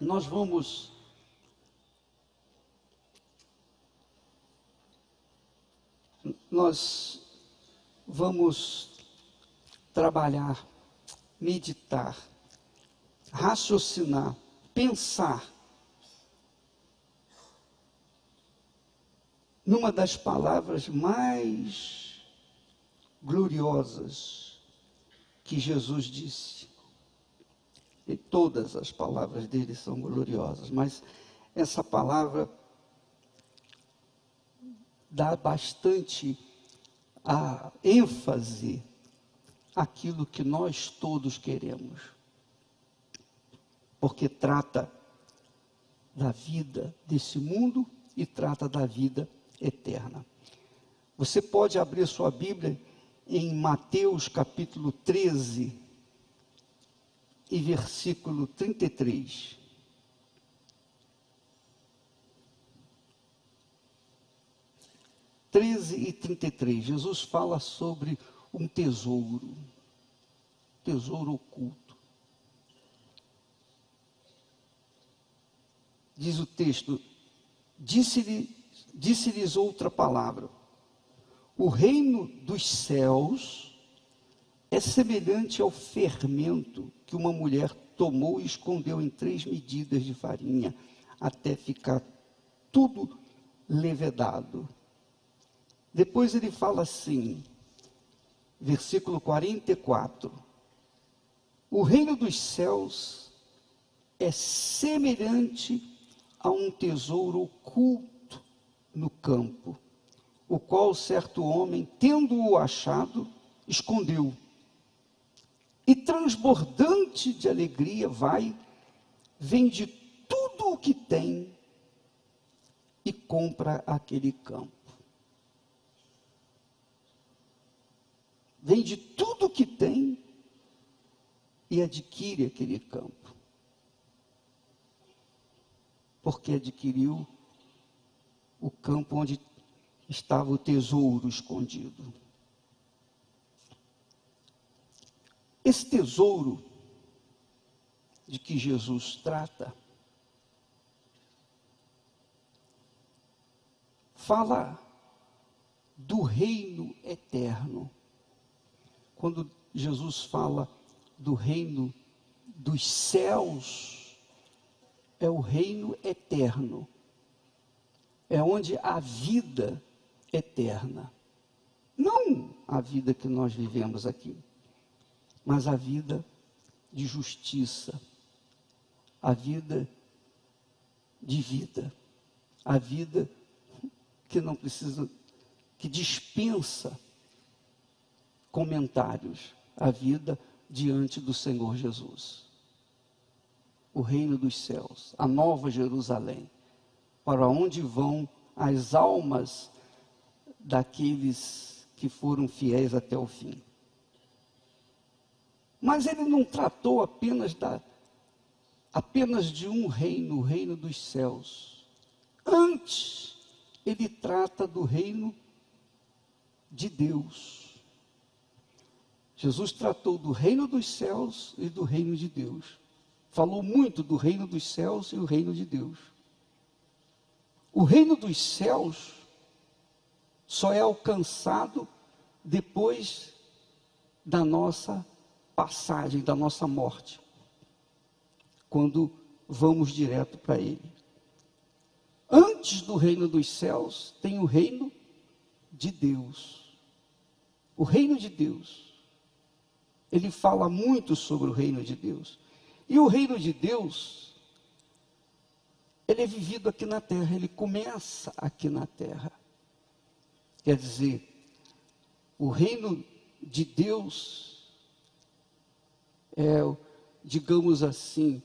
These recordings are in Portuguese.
Nós vamos trabalhar, meditar, raciocinar, pensar numa das palavras mais gloriosas que Jesus disse. E todas as palavras dele são gloriosas, mas essa palavra dá bastante a ênfase àquilo que nós todos queremos, porque trata da vida desse mundo e trata da vida eterna. Você pode abrir sua Bíblia em Mateus capítulo 13 e versículo 33. E 33, Jesus fala sobre um tesouro oculto. Diz o texto: disse-lhes outra palavra: o reino dos céus é semelhante ao fermento que uma mulher tomou e escondeu em 3 medidas de farinha, até ficar tudo levedado. Depois ele fala assim, versículo 44, o reino dos céus é semelhante a um tesouro oculto no campo, o qual certo homem, tendo-o achado, escondeu. E transbordante de alegria vende tudo o que tem e compra aquele campo. Vende tudo o que tem e adquire aquele campo. Porque adquiriu o campo onde estava o tesouro escondido. Esse tesouro de que Jesus trata, fala do reino eterno. Quando Jesus fala do reino dos céus, é o reino eterno. É onde a vida eterna. Não a vida que nós vivemos aqui, mas a vida de justiça, a vida de vida, a vida que não precisa, que dispensa comentários, a vida diante do Senhor Jesus. O reino dos céus, a nova Jerusalém, para onde vão as almas daqueles que foram fiéis até o fim. Mas ele não tratou apenas de um reino, o reino dos céus. Antes, ele trata do reino de Deus. Jesus tratou do reino dos céus e do reino de Deus. Falou muito do reino dos céus e o reino de Deus. O reino dos céus só é alcançado depois da nossa passagem, da nossa morte, quando vamos direto para ele. Antes do reino dos céus, tem o reino de Deus. O reino de Deus. Ele fala muito sobre o reino de Deus. E o reino de Deus, ele é vivido aqui na terra, ele começa aqui na terra. Quer dizer, o reino de Deus é, digamos assim,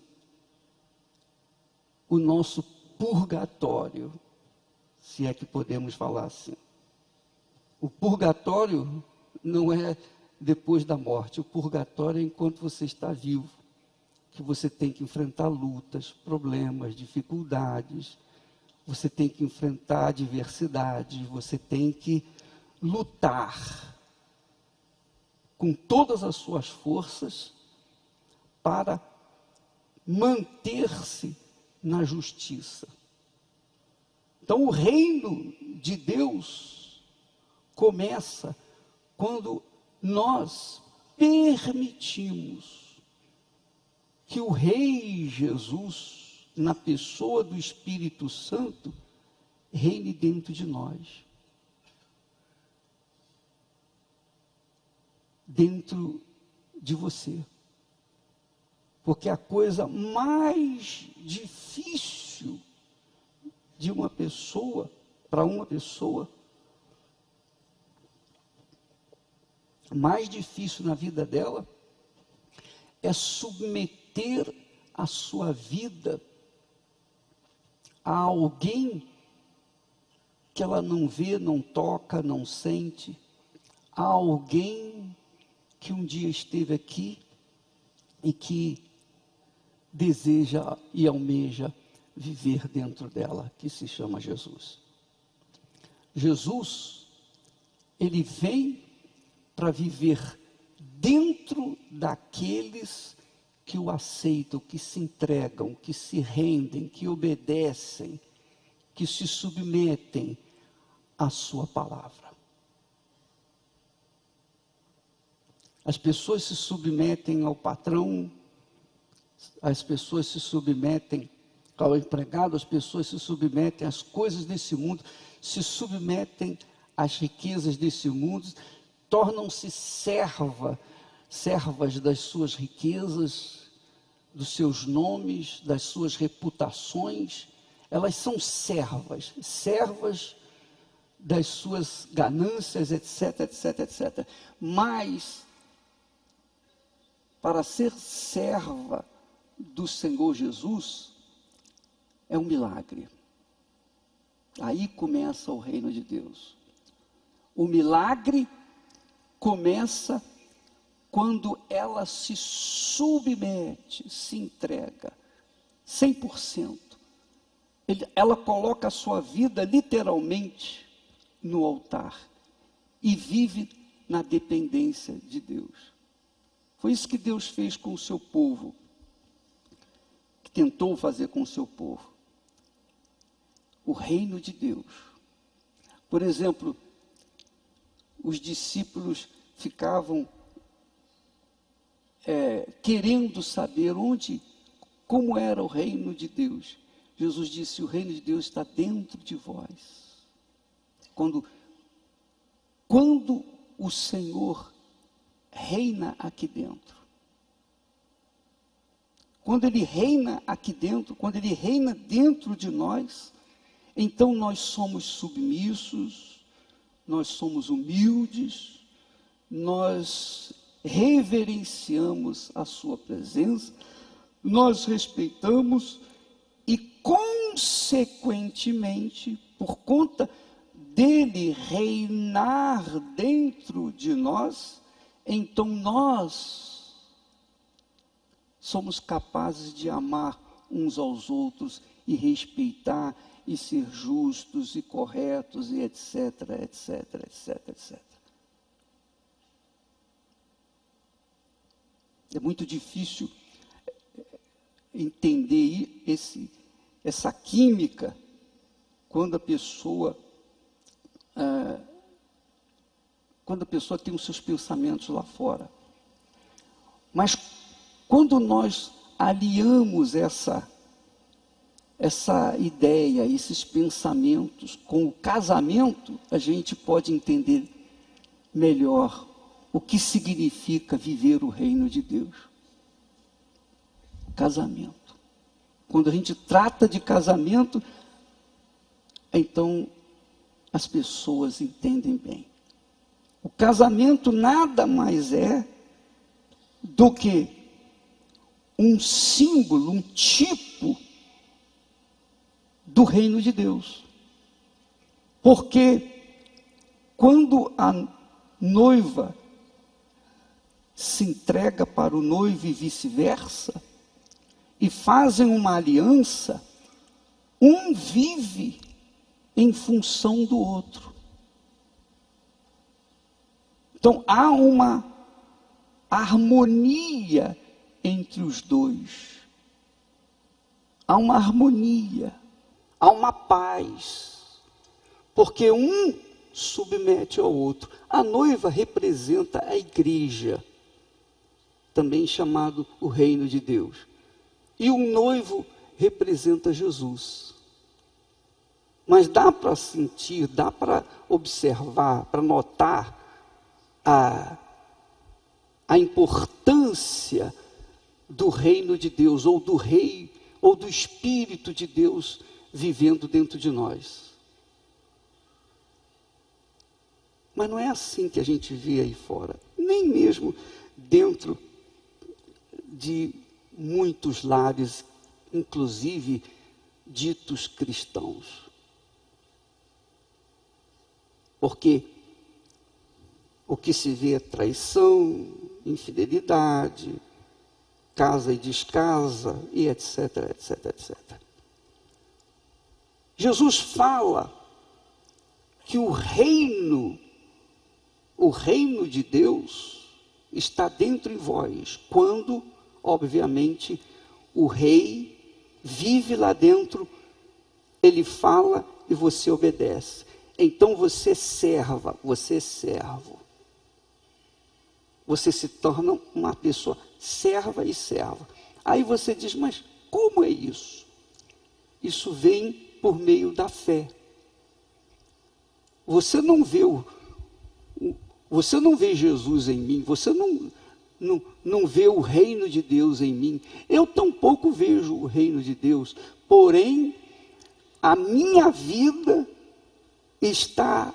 o nosso purgatório, se é que podemos falar assim. O purgatório não é depois da morte, o purgatório é enquanto você está vivo, que você tem que enfrentar lutas, problemas, dificuldades, você tem que enfrentar adversidades, você tem que lutar com todas as suas forças para manter-se na justiça. Então, o reino de Deus começa quando nós permitimos que o Rei Jesus, na pessoa do Espírito Santo, reine dentro de nós. Dentro de você. Porque a coisa mais difícil de uma pessoa, para uma pessoa, mais difícil na vida dela, é submeter a sua vida a alguém que ela não vê, não toca, não sente, a alguém que um dia esteve aqui e que deseja e almeja viver dentro dela, que se chama Jesus. Jesus, ele vem para viver dentro daqueles que o aceitam, que se entregam, que se rendem, que obedecem, que se submetem à sua palavra. As pessoas se submetem ao patrão, as pessoas se submetem ao empregado, as pessoas se submetem às coisas desse mundo, se submetem às riquezas desse mundo, tornam-se servas das suas riquezas, dos seus nomes, das suas reputações. Elas são servas das suas ganâncias, etc, etc, etc. Mas, para ser serva do Senhor Jesus, é um milagre. Aí começa o reino de Deus. O milagre começa quando ela se submete, se entrega, 100%. Ela coloca a sua vida literalmente no altar e vive na dependência de Deus. Foi isso que Deus fez com o seu povo, que tentou fazer com o seu povo. O reino de Deus. Por exemplo, os discípulos ficavam querendo saber como era o reino de Deus. Jesus disse: o reino de Deus está dentro de vós. Quando o Senhor reina aqui dentro. Quando Ele reina aqui dentro, quando Ele reina dentro de nós, então nós somos submissos, nós somos humildes, nós reverenciamos a sua presença, nós respeitamos e, consequentemente, por conta dele reinar dentro de nós, então nós somos capazes de amar uns aos outros e respeitar e ser justos e corretos e etc, etc, etc, etc. É muito difícil entender essa química quando a pessoa tem os seus pensamentos lá fora. Mas quando nós aliamos essa ideia, esses pensamentos com o casamento, a gente pode entender melhor o que significa viver o reino de Deus. Casamento. Quando a gente trata de casamento, então as pessoas entendem bem. O casamento nada mais é do que um símbolo, um tipo do reino de Deus. Porque quando a noiva se entrega para o noivo e vice-versa, e fazem uma aliança, um vive em função do outro. Então há uma harmonia entre os dois. há uma harmonia, há uma paz, porque um submete ao outro. A noiva representa a igreja, também chamado o reino de Deus. E o noivo representa Jesus. Mas dá para sentir, dá para observar, para notar a importância do reino de Deus, ou do rei, ou do Espírito de Deus vivendo dentro de nós. Mas não é assim que a gente vê aí fora, nem mesmo dentro de muitos lares, inclusive ditos cristãos. Porque o que se vê é traição, infidelidade, casa e descasa, e etc, etc, etc. Jesus fala que o reino de Deus está dentro de vós, quando, obviamente, o rei vive lá dentro, ele fala e você obedece. Então você é serva, você é servo. Você se torna uma pessoa serva e serva. Aí você diz, mas como é isso? Isso vem por meio da fé. Você não vê Jesus em mim, você não vê o reino de Deus em mim. Eu tampouco vejo o reino de Deus, porém, a minha vida está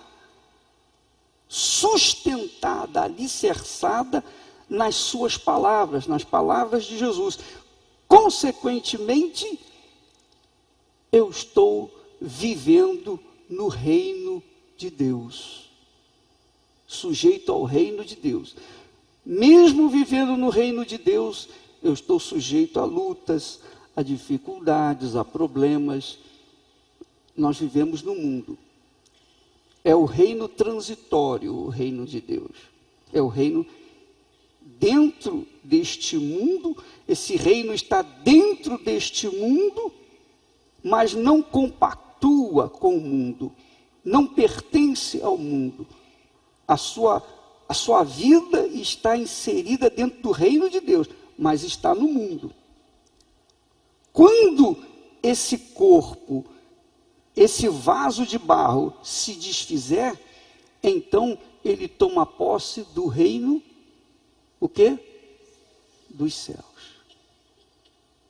sustentada, alicerçada nas suas palavras, nas palavras de Jesus. Consequentemente, eu estou vivendo no reino de Deus, sujeito ao reino de Deus. Mesmo vivendo no reino de Deus, eu estou sujeito a lutas, a dificuldades, a problemas. Nós vivemos no mundo. É o reino transitório, o reino de Deus. É o reino dentro deste mundo. Esse reino está dentro deste mundo, mas não compactua com o mundo. Não pertence ao mundo. A sua vida está inserida dentro do reino de Deus, mas está no mundo. Quando esse corpo, esse vaso de barro se desfizer, então ele toma posse do reino, o quê? Dos céus.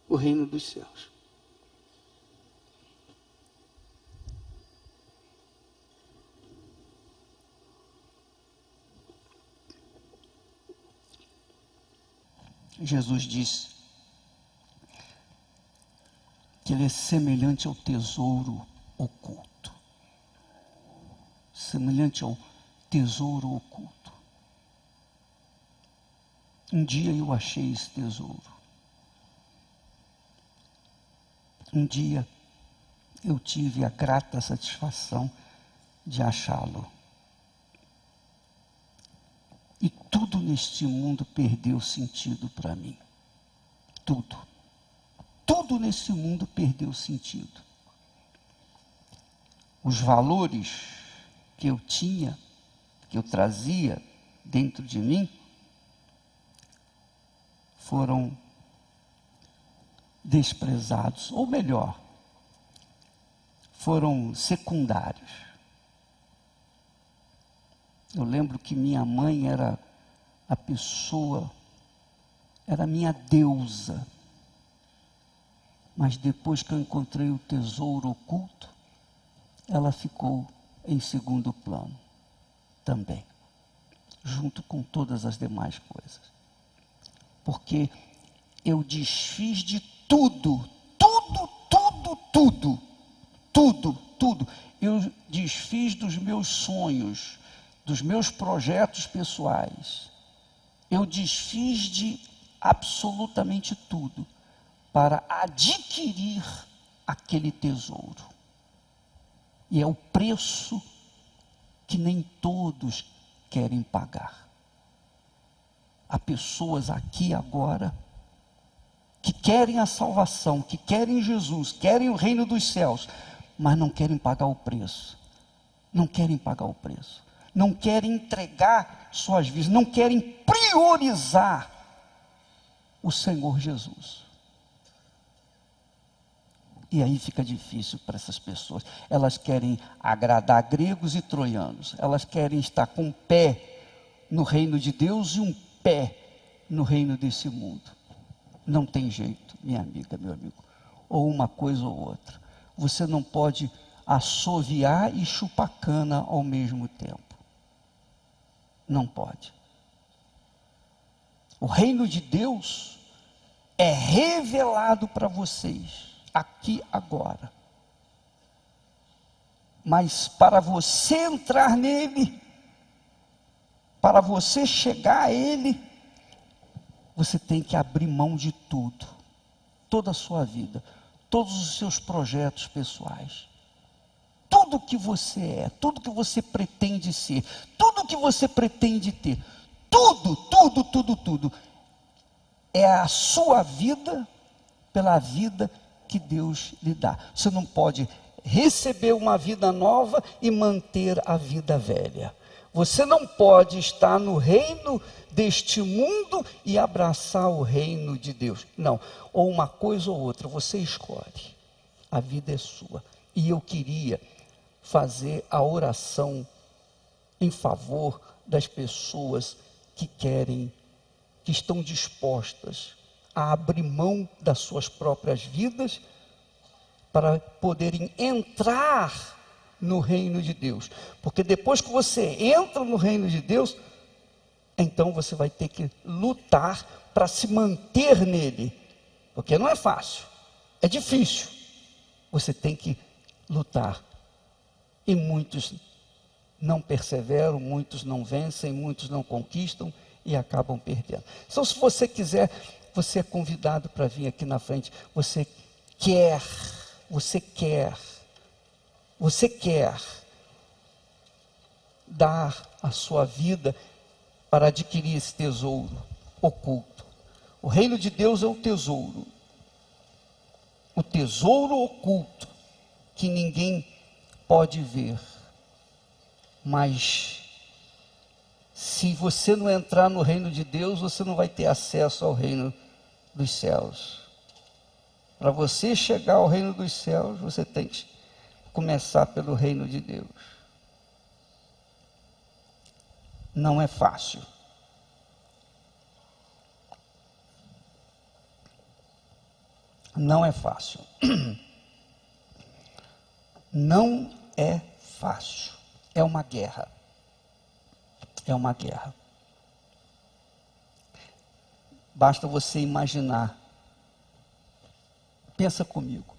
O reino dos céus. Jesus disse que ele é semelhante ao tesouro oculto. Semelhante ao tesouro oculto. Um dia eu achei esse tesouro. Um dia eu tive a grata satisfação de achá-lo. E tudo neste mundo perdeu sentido para mim. Tudo. Tudo nesse mundo perdeu sentido. Os valores que eu tinha, que eu trazia dentro de mim, foram desprezados, ou melhor, foram secundários. Eu lembro que minha mãe era a pessoa, era minha deusa. Mas depois que eu encontrei o tesouro oculto, ela ficou em segundo plano também, junto com todas as demais coisas. Porque eu desfiz de tudo. Eu desfiz dos meus sonhos, dos meus projetos pessoais. Eu desfiz de absolutamente tudo para adquirir aquele tesouro. E é o preço que nem todos querem pagar. Há pessoas aqui agora que querem a salvação, que querem Jesus, querem o reino dos céus, mas não querem pagar o preço. Não querem pagar o preço. Não querem entregar suas vidas, não querem priorizar o Senhor Jesus. E aí fica difícil para essas pessoas. Elas querem agradar gregos e troianos. Elas querem estar com um pé no reino de Deus e um pé no reino desse mundo. Não tem jeito, minha amiga, meu amigo. Ou uma coisa ou outra. Você não pode assoviar e chupar cana ao mesmo tempo. Não pode. O reino de Deus é revelado para vocês, aqui agora. Mas para você entrar nele, para você chegar a ele, você tem que abrir mão de tudo, toda a sua vida, todos os seus projetos pessoais, tudo que você é, tudo que você pretende ser, tudo que você pretende ter, tudo, é a sua vida pela vida que Deus lhe dá. Você não pode receber uma vida nova e manter a vida velha. Você não pode estar no reino deste mundo e abraçar o reino de Deus. Não, ou uma coisa ou outra, você escolhe. A vida é sua. E eu queria fazer a oração em favor das pessoas que querem, que estão dispostas a abrir mão das suas próprias vidas para poderem entrar no reino de Deus. Porque depois que você entra no reino de Deus, então você vai ter que lutar para se manter nele. Porque não é fácil, é difícil. Você tem que lutar. E muitos não perseveram, muitos não vencem, muitos não conquistam e acabam perdendo. Então, se você quiser, você é convidado para vir aqui na frente. Você quer dar a sua vida para adquirir esse tesouro oculto. O reino de Deus é o tesouro oculto, que ninguém pode ver. Mas se você não entrar no reino de Deus, você não vai ter acesso ao reino dos céus. Para você chegar ao reino dos céus, você tem que começar pelo reino de Deus. Não é fácil. Não é fácil. Não é fácil. É uma guerra. É uma guerra. Basta você imaginar. Pensa comigo.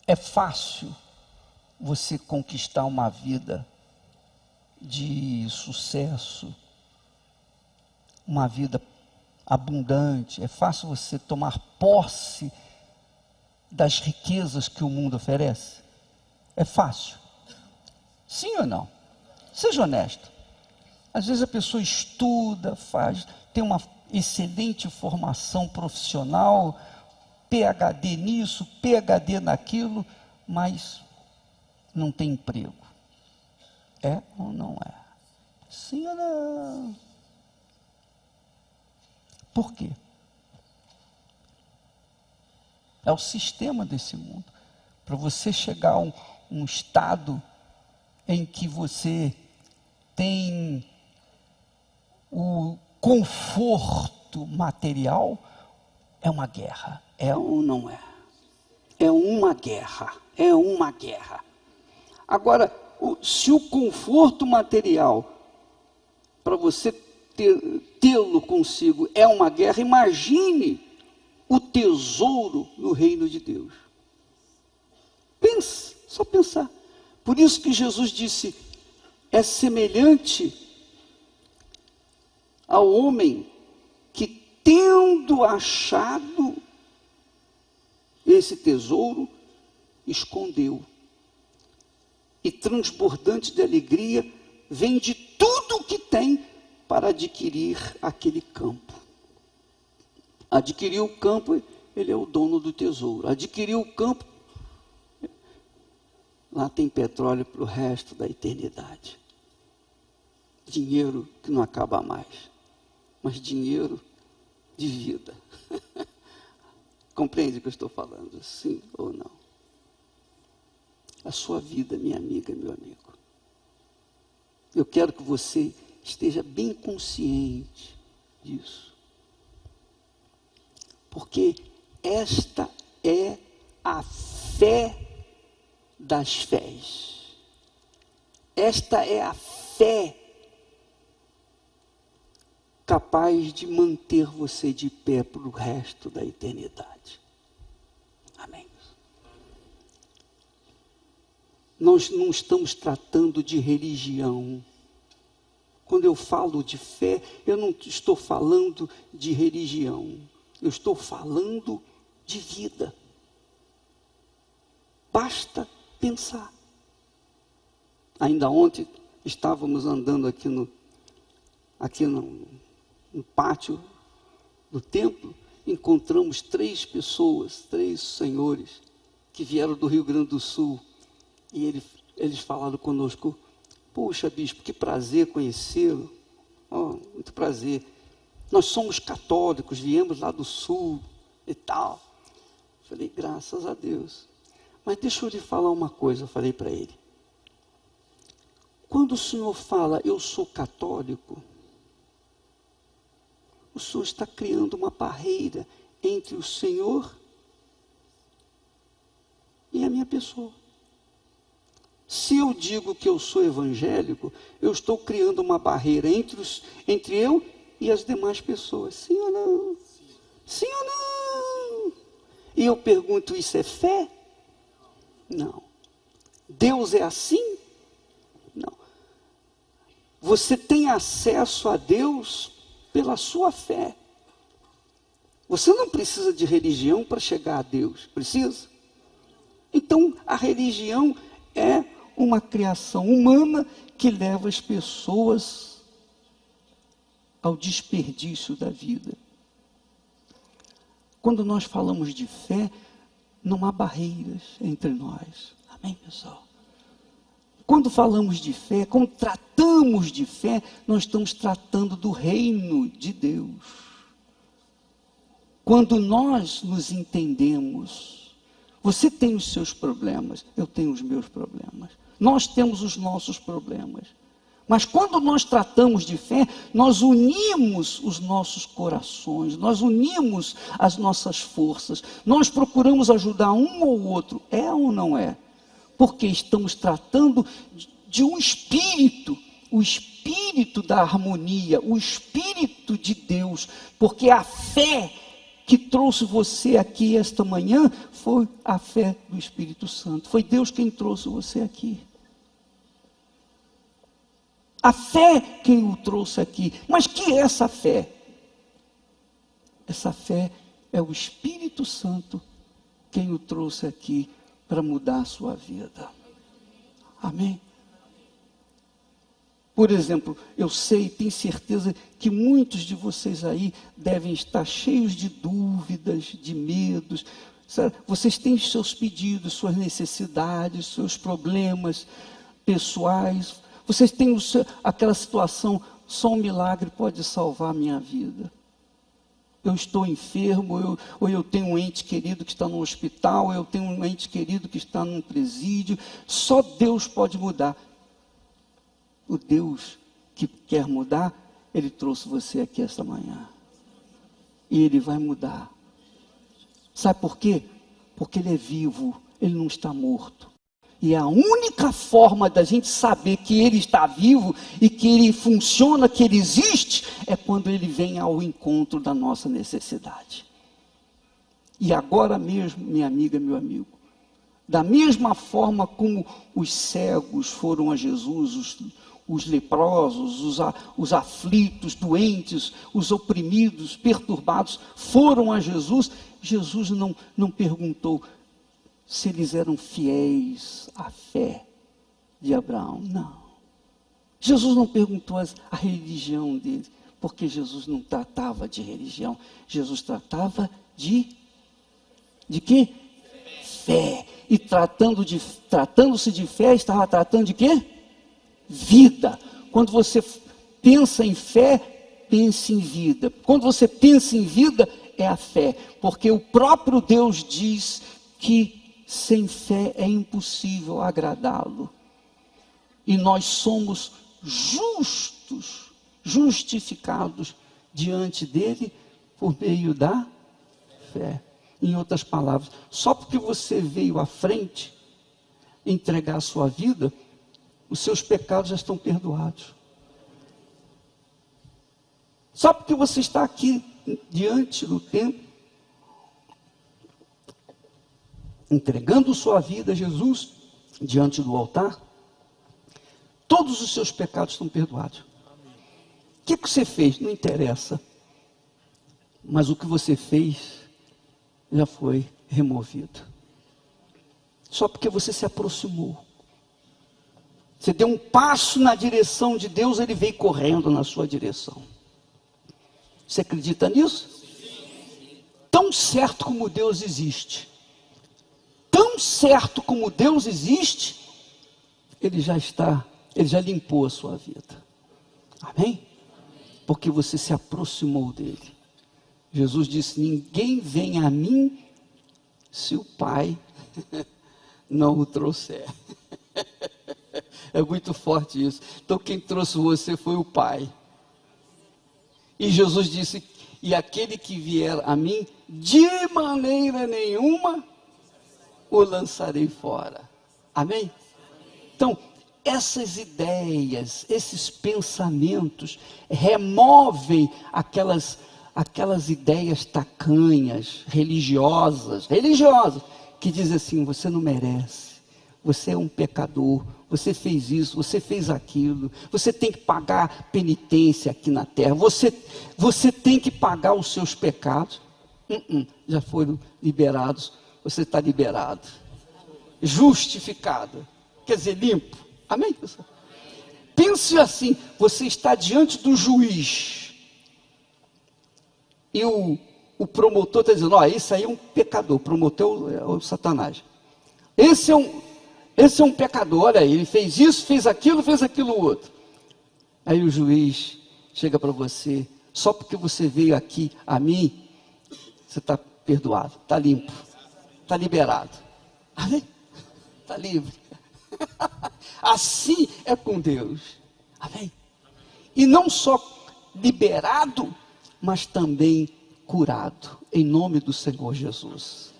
É fácil você conquistar uma vida de sucesso, uma vida abundante. É fácil você tomar posse das riquezas que o mundo oferece? É fácil? Sim ou não? Seja honesto. Às vezes a pessoa estuda, tem uma excelente formação profissional, PhD nisso, PhD naquilo, mas não tem emprego. É ou não é? Sim ou não? Por quê? É o sistema desse mundo. Para você chegar a um estado em que você tem o conforto material, é uma guerra. É ou não é? É uma guerra. É uma guerra. Agora, se o conforto material, para você tê-lo consigo, é uma guerra, imagine o tesouro no reino de Deus. Pense, só pensar. Por isso que Jesus disse, é semelhante ao homem que, tendo achado esse tesouro, escondeu. E transbordante de alegria, vende tudo o que tem para adquirir aquele campo. Adquiriu o campo, ele é o dono do tesouro. Adquiriu o campo, lá tem petróleo para o resto da eternidade. Dinheiro que não acaba mais, mas dinheiro de vida. Compreende o que eu estou falando? Sim ou não? A sua vida, minha amiga, meu amigo. Eu quero que você esteja bem consciente disso. Porque esta é a fé das fés. Esta é a fé capaz de manter você de pé para o resto da eternidade. Amém. Nós não estamos tratando de religião. Quando eu falo de fé, eu não estou falando de religião. Eu estou falando de vida. Basta pensar. Ainda ontem estávamos andando aqui no pátio do templo, encontramos 3 pessoas, 3 senhores, que vieram do Rio Grande do Sul. E eles falaram conosco: puxa, bispo, que prazer conhecê-lo. Oh, muito prazer. Nós somos católicos, viemos lá do Sul e tal. Falei, graças a Deus. Mas deixa eu lhe falar uma coisa, eu falei para ele. Quando o senhor fala, eu sou católico, o senhor está criando uma barreira entre o senhor e a minha pessoa. Se eu digo que eu sou evangélico, eu estou criando uma barreira entre eu e as demais pessoas. Sim ou não? Sim ou não? E eu pergunto, isso é fé? Não. Deus é assim? Não. Você tem acesso a Deus pela sua fé. Você não precisa de religião para chegar a Deus. Precisa? Então, a religião é uma criação humana que leva as pessoas ao desperdício da vida. Quando nós falamos de fé, não há barreiras entre nós. Amém, pessoal? Quando falamos de fé, quando tratamos de fé, nós estamos tratando do reino de Deus. Quando nós nos entendemos, você tem os seus problemas, eu tenho os meus problemas. Nós temos os nossos problemas. Mas quando nós tratamos de fé, nós unimos os nossos corações, nós unimos as nossas forças, nós procuramos ajudar um ou outro, é ou não é? Porque estamos tratando de um espírito, o espírito da harmonia, o espírito de Deus, porque a fé que trouxe você aqui esta manhã foi a fé do Espírito Santo, foi Deus quem trouxe você aqui. A fé quem o trouxe aqui. Mas que é essa fé? Essa fé é o Espírito Santo quem o trouxe aqui para mudar a sua vida. Amém? Por exemplo, eu sei, tenho certeza que muitos de vocês aí devem estar cheios de dúvidas, de medos. Sabe? Vocês têm os seus pedidos, suas necessidades, seus problemas pessoais. Vocês têm aquela situação, só um milagre pode salvar a minha vida. Eu estou enfermo, ou eu tenho um ente querido que está no hospital, ou eu tenho um ente querido que está num presídio. Só Deus pode mudar. O Deus que quer mudar, Ele trouxe você aqui esta manhã. E Ele vai mudar. Sabe por quê? Porque Ele é vivo, Ele não está morto. E a única forma da gente saber que Ele está vivo e que Ele funciona, que Ele existe, é quando Ele vem ao encontro da nossa necessidade. E agora mesmo, minha amiga, meu amigo, da mesma forma como os cegos foram a Jesus, os leprosos, os aflitos, doentes, os oprimidos, perturbados, foram a Jesus, Jesus não perguntou se eles eram fiéis à fé de Abraão. Não. Jesus não perguntou a religião deles. Porque Jesus não tratava de religião, Jesus tratava de quê? Fé. E tratando-se de fé, estava tratando de quê? Vida. Quando você pensa em fé, pense em vida. Quando você pensa em vida, é a fé. Porque o próprio Deus diz que sem fé é impossível agradá-lo. E nós somos justificados diante dele por meio da fé. Em outras palavras, só porque você veio à frente entregar a sua vida, os seus pecados já estão perdoados. Só porque você está aqui diante do templo, entregando sua vida a Jesus diante do altar, todos os seus pecados estão perdoados. O que você fez? Não interessa. Mas o que você fez já foi removido. Só porque você se aproximou. Você deu um passo na direção de Deus, ele veio correndo na sua direção. Você acredita nisso? Tão certo como Deus existe, tão certo como Deus existe, ele já limpou a sua vida. Amém? Porque você se aproximou dele. Jesus disse: ninguém vem a mim se o Pai não o trouxer. É muito forte isso. Então quem trouxe você foi o Pai. E Jesus disse: e aquele que vier a mim, de maneira nenhuma o lançarei fora. Amém? Então, essas ideias, esses pensamentos removem aquelas ideias tacanhas, religiosas, que dizem assim: você não merece, você é um pecador, você fez isso, você fez aquilo, você tem que pagar penitência aqui na terra, você tem que pagar os seus pecados. Já foram liberados, você está liberado, justificado, quer dizer, limpo. Amém, pessoal? Pense assim: você está diante do juiz, e o promotor está dizendo: ó, esse aí é um pecador. O promotor é o Satanás. Esse é um pecador, olha aí, ele fez isso, fez aquilo outro. Aí o juiz chega para você: só porque você veio aqui a mim, você está perdoado, está limpo, está liberado. Amém? Está livre. Assim é com Deus. Amém? E não só liberado, mas também curado, em nome do Senhor Jesus.